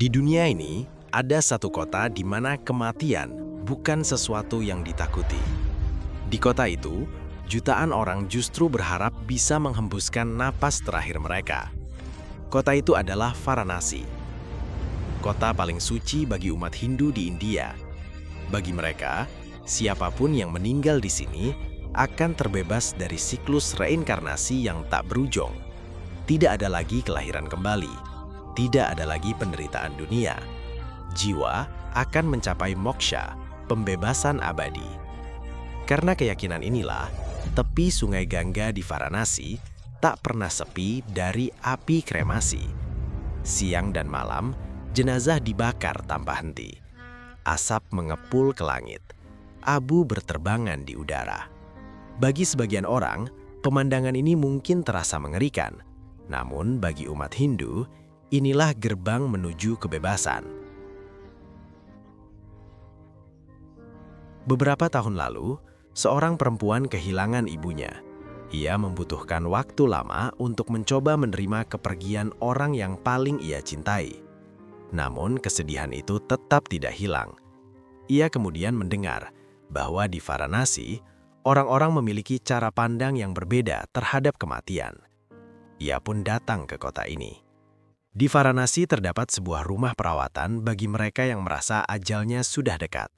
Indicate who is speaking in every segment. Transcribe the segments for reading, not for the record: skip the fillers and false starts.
Speaker 1: Di dunia ini, ada satu kota di mana kematian bukan sesuatu yang ditakuti. Di kota itu, jutaan orang justru berharap bisa menghembuskan napas terakhir mereka. Kota itu adalah Varanasi, kota paling suci bagi umat Hindu di India. Bagi mereka, siapapun yang meninggal di sini akan terbebas dari siklus reinkarnasi yang tak berujung. Tidak ada lagi kelahiran kembali, tidak ada lagi penderitaan dunia. Jiwa akan mencapai moksha, pembebasan abadi. Karena keyakinan inilah, tepi Sungai Gangga di Varanasi tak pernah sepi dari api kremasi. Siang dan malam, jenazah dibakar tanpa henti. Asap mengepul ke langit, abu berterbangan di udara. Bagi sebagian orang, pemandangan ini mungkin terasa mengerikan. Namun bagi umat Hindu, inilah gerbang menuju kebebasan. Beberapa tahun lalu, seorang perempuan kehilangan ibunya. Ia membutuhkan waktu lama untuk mencoba menerima kepergian orang yang paling ia cintai. Namun kesedihan itu tetap tidak hilang. Ia kemudian mendengar bahwa di Varanasi, orang-orang memiliki cara pandang yang berbeda terhadap kematian. Ia pun datang ke kota ini. Di Varanasi terdapat sebuah rumah perawatan bagi mereka yang merasa ajalnya sudah dekat.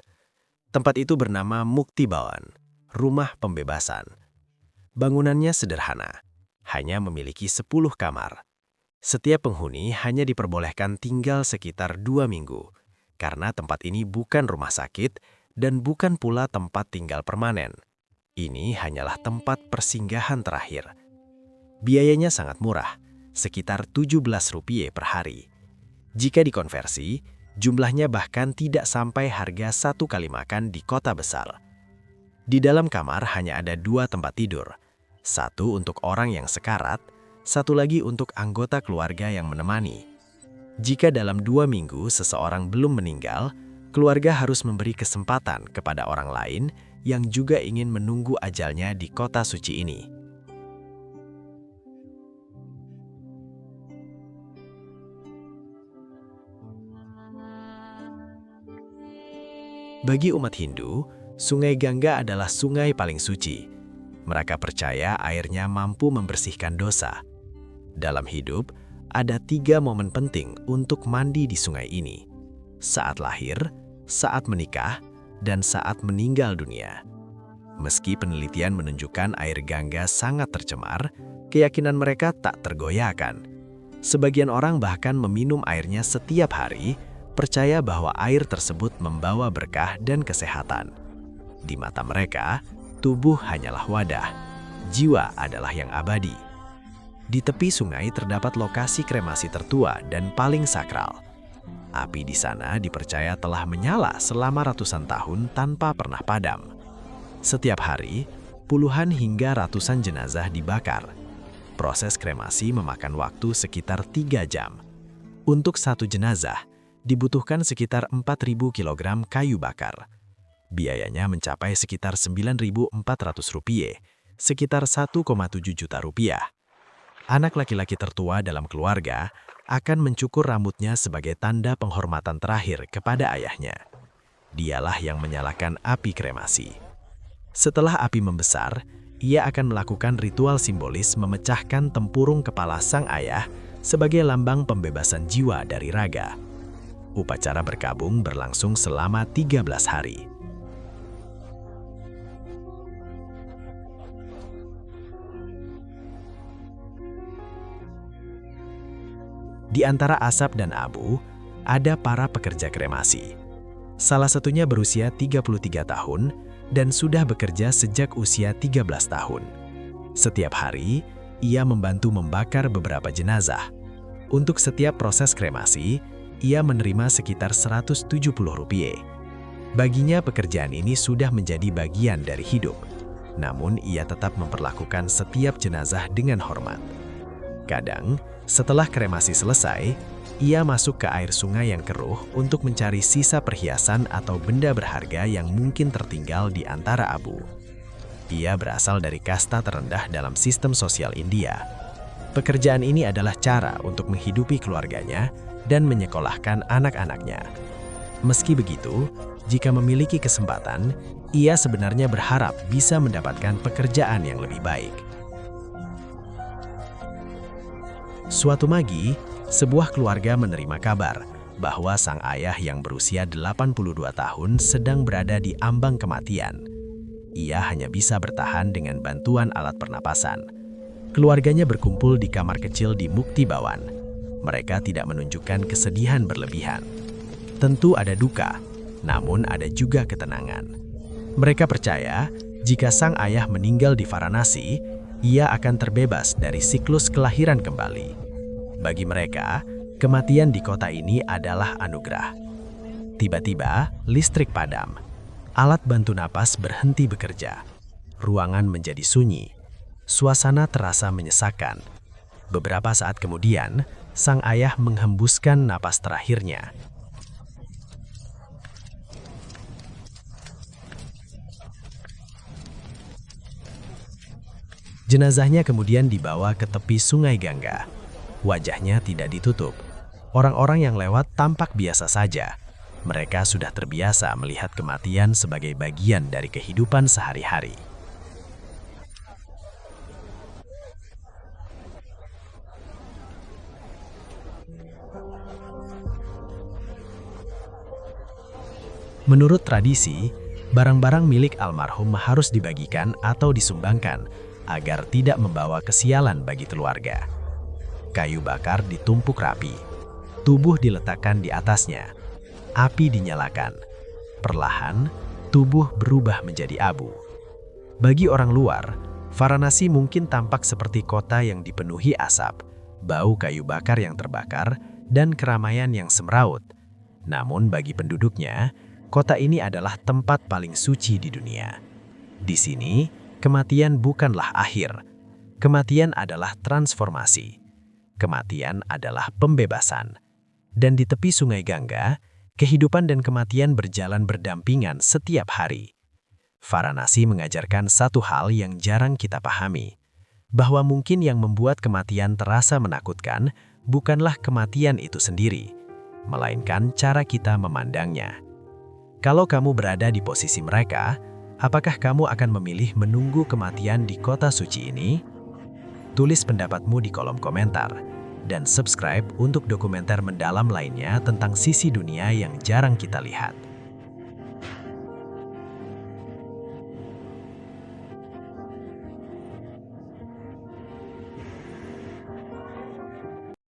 Speaker 1: Tempat itu bernama Mukti Bhawan, rumah pembebasan. Bangunannya sederhana, hanya memiliki 10 kamar. Setiap penghuni hanya diperbolehkan tinggal sekitar 2 minggu, karena tempat ini bukan rumah sakit dan bukan pula tempat tinggal permanen. Ini hanyalah tempat persinggahan terakhir. Biayanya sangat murah, sekitar Rp17 per hari. Jika dikonversi, jumlahnya bahkan tidak sampai harga 1 kali makan di kota besar. Di dalam kamar hanya ada 2 tempat tidur, satu untuk orang yang sekarat, satu lagi untuk anggota keluarga yang menemani. Jika dalam 2 minggu seseorang belum meninggal, keluarga harus memberi kesempatan kepada orang lain yang juga ingin menunggu ajalnya di kota suci ini. Bagi umat Hindu, Sungai Gangga adalah sungai paling suci. Mereka percaya airnya mampu membersihkan dosa. Dalam hidup, ada 3 momen penting untuk mandi di sungai ini: saat lahir, saat menikah, dan saat meninggal dunia. Meski penelitian menunjukkan air Gangga sangat tercemar, keyakinan mereka tak tergoyahkan. Sebagian orang bahkan meminum airnya setiap hari, percaya bahwa air tersebut membawa berkah dan kesehatan. Di mata mereka, tubuh hanyalah wadah, jiwa adalah yang abadi. Di tepi sungai terdapat lokasi kremasi tertua dan paling sakral. Api di sana dipercaya telah menyala selama ratusan tahun tanpa pernah padam. Setiap hari, puluhan hingga ratusan jenazah dibakar. Proses kremasi memakan waktu sekitar 3 jam. Untuk satu jenazah, dibutuhkan sekitar 4.000 kg kayu bakar. Biayanya mencapai sekitar Rp9.400, sekitar Rp1,7 juta. Anak laki-laki tertua dalam keluarga akan mencukur rambutnya sebagai tanda penghormatan terakhir kepada ayahnya. Dialah yang menyalakan api kremasi. Setelah api membesar, ia akan melakukan ritual simbolis memecahkan tempurung kepala sang ayah sebagai lambang pembebasan jiwa dari raga. Upacara berkabung berlangsung selama 13 hari. Di antara asap dan abu, ada para pekerja kremasi. Salah satunya berusia 33 tahun dan sudah bekerja sejak usia 13 tahun. Setiap hari, ia membantu membakar beberapa jenazah. Untuk setiap proses kremasi, ia menerima sekitar Rp170. Baginya pekerjaan ini sudah menjadi bagian dari hidup. Namun ia tetap memperlakukan setiap jenazah dengan hormat. Kadang, setelah kremasi selesai, ia masuk ke air sungai yang keruh untuk mencari sisa perhiasan atau benda berharga yang mungkin tertinggal di antara abu. Ia berasal dari kasta terendah dalam sistem sosial India. Pekerjaan ini adalah cara untuk menghidupi keluarganya dan menyekolahkan anak-anaknya. Meski begitu, jika memiliki kesempatan, ia sebenarnya berharap bisa mendapatkan pekerjaan yang lebih baik. Suatu pagi, sebuah keluarga menerima kabar bahwa sang ayah yang berusia 82 tahun sedang berada di ambang kematian. Ia hanya bisa bertahan dengan bantuan alat pernapasan. Keluarganya berkumpul di kamar kecil di Mukti Bawan. Mereka tidak menunjukkan kesedihan berlebihan. Tentu ada duka, namun ada juga ketenangan. Mereka percaya jika sang ayah meninggal di Varanasi, ia akan terbebas dari siklus kelahiran kembali. Bagi mereka, kematian di kota ini adalah anugerah. Tiba-tiba, listrik padam. Alat bantu napas berhenti bekerja. Ruangan menjadi sunyi. Suasana terasa menyesakan. Beberapa saat kemudian, sang ayah menghembuskan napas terakhirnya. Jenazahnya kemudian dibawa ke tepi Sungai Gangga. Wajahnya tidak ditutup. Orang-orang yang lewat tampak biasa saja. Mereka sudah terbiasa melihat kematian sebagai bagian dari kehidupan sehari-hari. Menurut tradisi, barang-barang milik almarhum harus dibagikan atau disumbangkan agar tidak membawa kesialan bagi keluarga. Kayu bakar ditumpuk rapi, tubuh diletakkan di atasnya, api dinyalakan. Perlahan, tubuh berubah menjadi abu. Bagi orang luar, Varanasi mungkin tampak seperti kota yang dipenuhi asap, bau kayu bakar yang terbakar, dan keramaian yang semrawut. Namun bagi penduduknya, kota ini adalah tempat paling suci di dunia. Di sini, kematian bukanlah akhir. Kematian adalah transformasi. Kematian adalah pembebasan. Dan di tepi Sungai Gangga, kehidupan dan kematian berjalan berdampingan setiap hari. Varanasi mengajarkan satu hal yang jarang kita pahami, bahwa mungkin yang membuat kematian terasa menakutkan bukanlah kematian itu sendiri, melainkan cara kita memandangnya. Kalau kamu berada di posisi mereka, apakah kamu akan memilih menunggu kematian di kota suci ini? Tulis pendapatmu di kolom komentar, dan subscribe untuk dokumenter mendalam lainnya tentang sisi dunia yang jarang kita lihat.